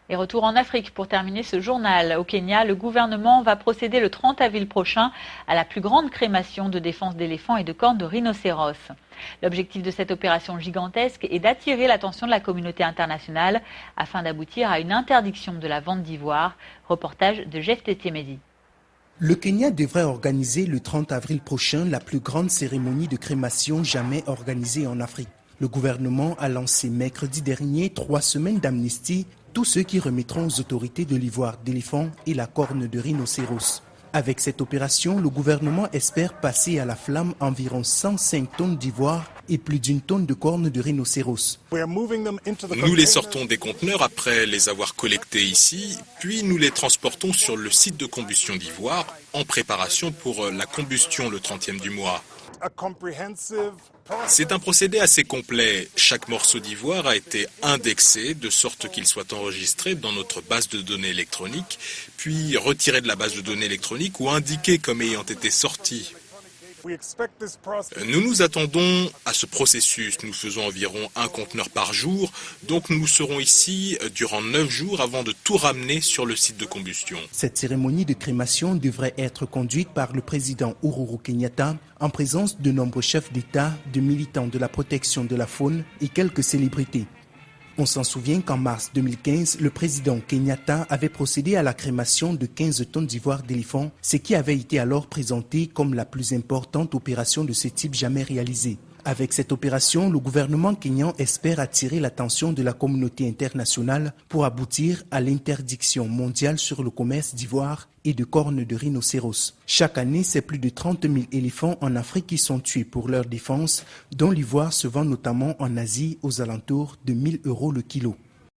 Et retour en Afrique pour terminer ce journal. Au Kenya, le gouvernement va procéder le 30 avril prochain à la plus grande crémation de défense d'éléphants et de cornes de rhinocéros. L'objectif de cette opération gigantesque est d'attirer l'attention de la communauté internationale afin d'aboutir à une interdiction de la vente d'ivoire. Reportage de Jeff Tétiémedi. Le Kenya devrait organiser le 30 avril prochain la plus grande cérémonie de crémation jamais organisée en Afrique. Le gouvernement a lancé mercredi dernier 3 semaines d'amnistie tous ceux qui remettront aux autorités de l'ivoire d'éléphant et la corne de rhinocéros. Avec cette opération, le gouvernement espère passer à la flamme environ 105 tonnes d'ivoire et plus d'une tonne de cornes de rhinocéros. Nous les sortons des conteneurs après les avoir collectés ici, puis nous les transportons sur le site de combustion d'ivoire en préparation pour la combustion le 30e du mois. C'est un procédé assez complet. Chaque morceau d'ivoire a été indexé de sorte qu'il soit enregistré dans notre base de données électronique, puis retiré de la base de données électronique ou indiqué comme ayant été sorti. Nous nous attendons à ce processus. Nous faisons environ un conteneur par jour, donc nous serons ici durant 9 jours avant de tout ramener sur le site de combustion. Cette cérémonie de crémation devrait être conduite par le président Uhuru Kenyatta en présence de nombreux chefs d'État, de militants de la protection de la faune et quelques célébrités. On s'en souvient qu'en mars 2015, le président Kenyatta avait procédé à la crémation de 15 tonnes d'ivoire d'éléphant, ce qui avait été alors présenté comme la plus importante opération de ce type jamais réalisée. Avec cette opération, le gouvernement kényan espère attirer l'attention de la communauté internationale pour aboutir à l'interdiction mondiale sur le commerce d'ivoire et de cornes de rhinocéros. Chaque année, c'est plus de 30 000 éléphants en Afrique qui sont tués pour leur défense, dont l'ivoire se vend notamment en Asie aux alentours de 1 000 € le kilo.